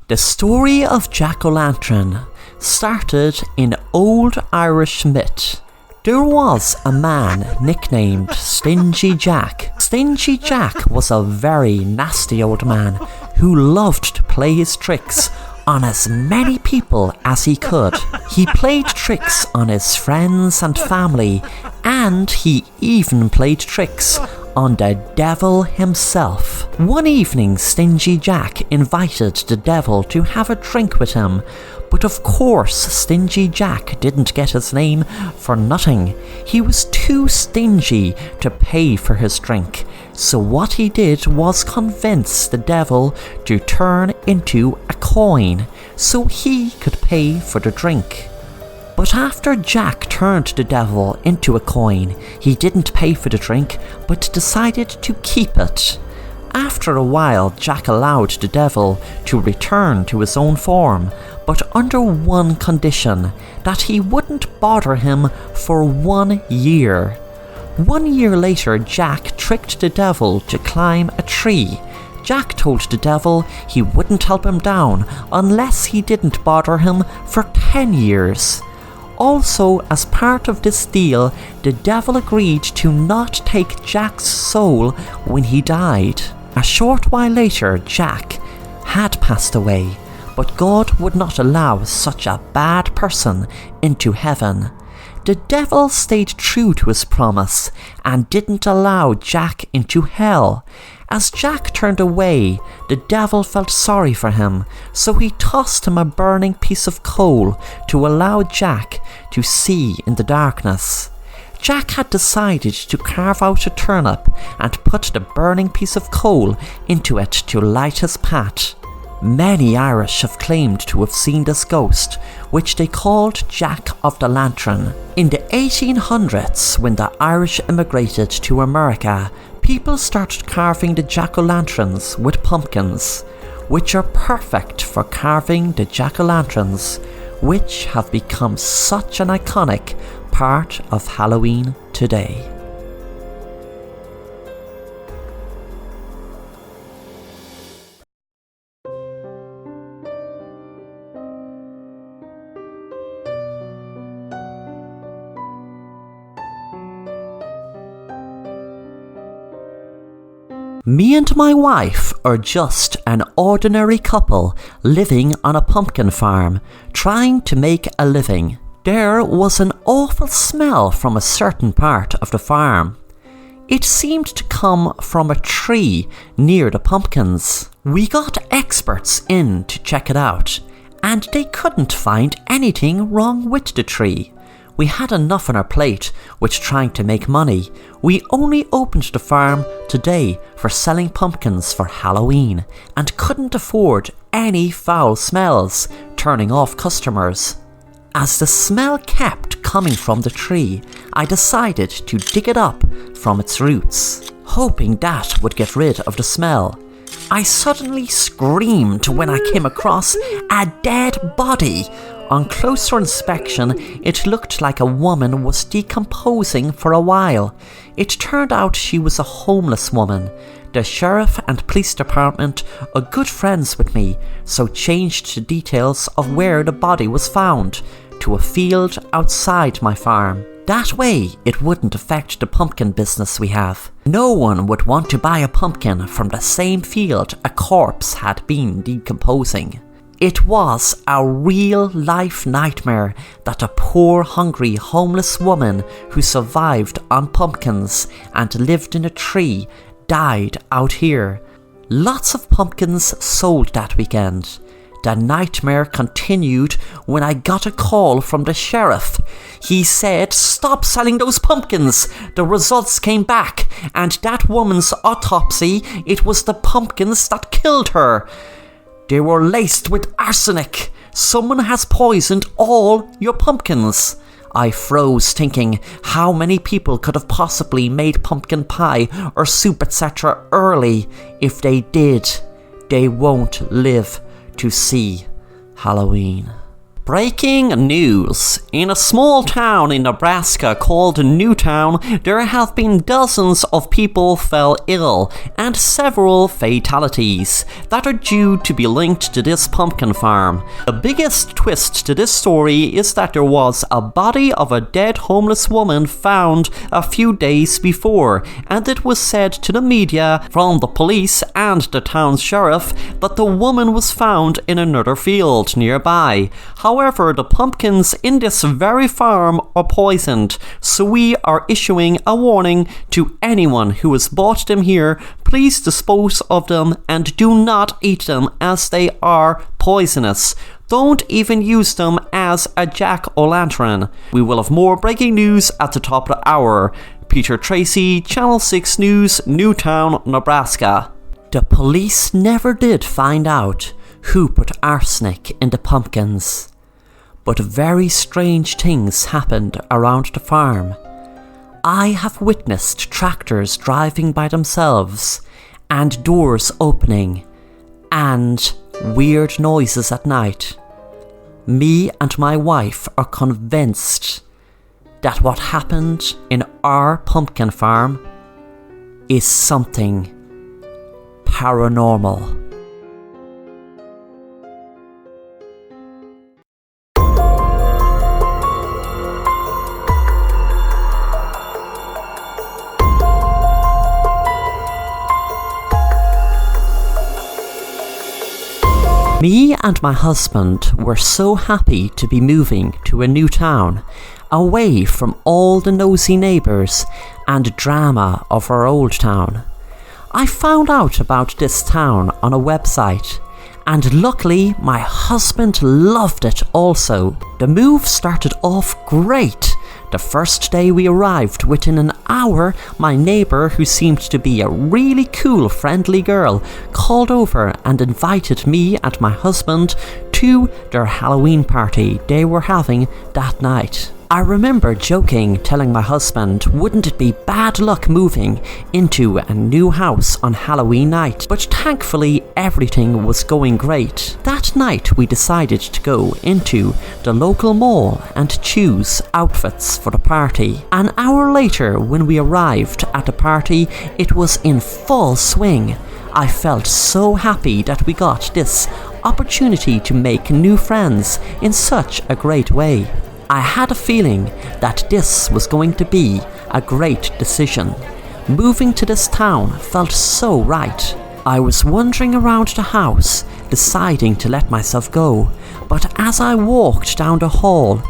The story of Jack-o'-lantern started in old Irish myth. There was a man nicknamed Stingy Jack. Stingy Jack was a very nasty old man who loved to play his tricks on as many people as he could. He played tricks on his friends and family, and he even played tricks on the devil himself. One evening, Stingy Jack invited the devil to have a drink with him, but of course Stingy Jack didn't get his name for nothing. He was too stingy to pay for his drink, so what he did was convince the devil to turn into a coin so he could pay for the drink. But after Jack turned the devil into a coin, he didn't pay for the drink, but decided to keep it. After a while, Jack allowed the devil to return to his own form, but under one condition, that he wouldn't bother him for 1 year. 1 year later, Jack tricked the devil to climb a tree. Jack told the devil he wouldn't help him down unless he didn't bother him for 10 years. Also, as part of this deal, the devil agreed to not take Jack's soul when he died. A short while later, Jack had passed away, but God would not allow such a bad person into heaven. The devil stayed true to his promise and didn't allow Jack into hell. As Jack turned away, the devil felt sorry for him, so he tossed him a burning piece of coal to allow Jack to see in the darkness. Jack had decided to carve out a turnip and put the burning piece of coal into it to light his path. Many Irish have claimed to have seen this ghost, which they called Jack of the Lantern. In the 1800s, when the Irish immigrated to America, people started carving the jack-o'-lanterns with pumpkins, which are perfect for carving the jack-o'-lanterns, which have become such an iconic part of Halloween today. Me and my wife are just an ordinary couple living on a pumpkin farm, trying to make a living. There was an awful smell from a certain part of the farm. It seemed to come from a tree near the pumpkins. We got experts in to check it out, and they couldn't find anything wrong with the tree. We had enough on our plate with trying to make money. We only opened the farm today for selling pumpkins for Halloween and couldn't afford any foul smells, turning off customers. As the smell kept coming from the tree, I decided to dig it up from its roots, hoping that would get rid of the smell. I suddenly screamed when I came across a dead body. On closer inspection, it looked like a woman was decomposing for a while. It turned out she was a homeless woman. The sheriff and police department are good friends with me, so changed the details of where the body was found to a field outside my farm. That way, it wouldn't affect the pumpkin business we have. No one would want to buy a pumpkin from the same field a corpse had been decomposing. It was a real-life nightmare that a poor, hungry, homeless woman who survived on pumpkins and lived in a tree died out here. Lots of pumpkins sold that weekend. The nightmare continued when I got a call from the sheriff. He said, "Stop selling those pumpkins." The results came back, and that woman's autopsy, it was the pumpkins that killed her. They were laced with arsenic. Someone has poisoned all your pumpkins. I froze, thinking how many people could have possibly made pumpkin pie or soup etc. early. If they did, they won't live to see Halloween. Breaking news. In a small town in Nebraska called Newtown, there have been dozens of people fell ill and several fatalities that are due to be linked to this pumpkin farm. The biggest twist to this story is that there was a body of a dead homeless woman found a few days before, and it was said to the media from the police and the town's sheriff that the woman was found in another field nearby. However, the pumpkins in this very farm are poisoned, so we are issuing a warning to anyone who has bought them here. Please dispose of them and do not eat them, as they are poisonous. Don't even use them as a jack-o'-lantern. We will have more breaking news at the top of the hour. Peter Tracy, Channel 6 News, Newtown, Nebraska. The police never did find out who put arsenic in the pumpkins, but very strange things happened around the farm. I have witnessed tractors driving by themselves, and doors opening, and weird noises at night. Me and my wife are convinced that what happened in our pumpkin farm is something paranormal. Me and my husband were so happy to be moving to a new town, away from all the nosy neighbours and drama of our old town. I found out about this town on a website, and luckily my husband loved it also. The move started off great. The first day we arrived, within an hour, my neighbour, who seemed to be a really cool, friendly girl, called over and invited me and my husband to their Halloween party they were having that night. I remember joking, telling my husband, wouldn't it be bad luck moving into a new house on Halloween night? But thankfully everything was going great. That night we decided to go into the local mall and choose outfits for the party. An hour later, when we arrived at the party, it was in full swing. I felt so happy that we got this opportunity to make new friends in such a great way. I had a feeling that this was going to be a great decision. Moving to this town felt so right. I was wandering around the house, deciding to let myself go, but as I walked down the hall,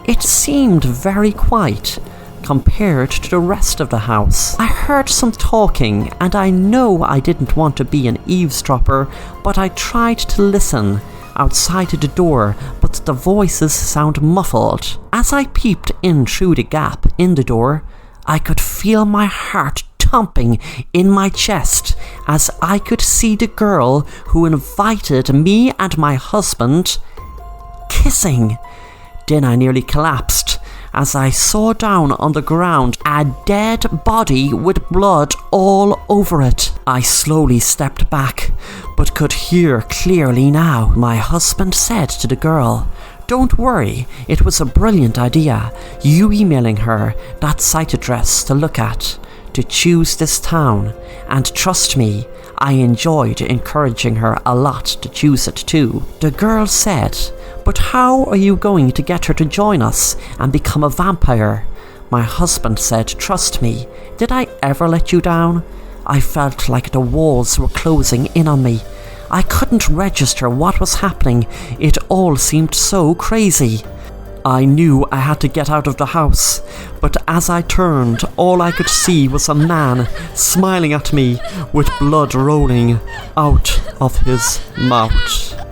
it seemed very quiet compared to the rest of the house. I heard some talking, and I know I didn't want to be an eavesdropper, but I tried to listen outside the door, but the voices sound muffled. As I peeped in through the gap in the door, I could feel my heart thumping in my chest as I could see the girl who invited me and my husband kissing. Then I nearly collapsed as I saw down on the ground a dead body with blood all over it. I slowly stepped back, but could hear clearly now. My husband said to the girl, "Don't worry, it was a brilliant idea, you emailing her that site address to look at, to choose this town, and trust me, I enjoyed encouraging her a lot to choose it too." The girl said, "But how are you going to get her to join us and become a vampire?" My husband said, "Trust me, did I ever let you down?" I felt like the walls were closing in on me. I couldn't register what was happening. It all seemed so crazy. I knew I had to get out of the house, but as I turned, all I could see was a man smiling at me with blood rolling out of his mouth.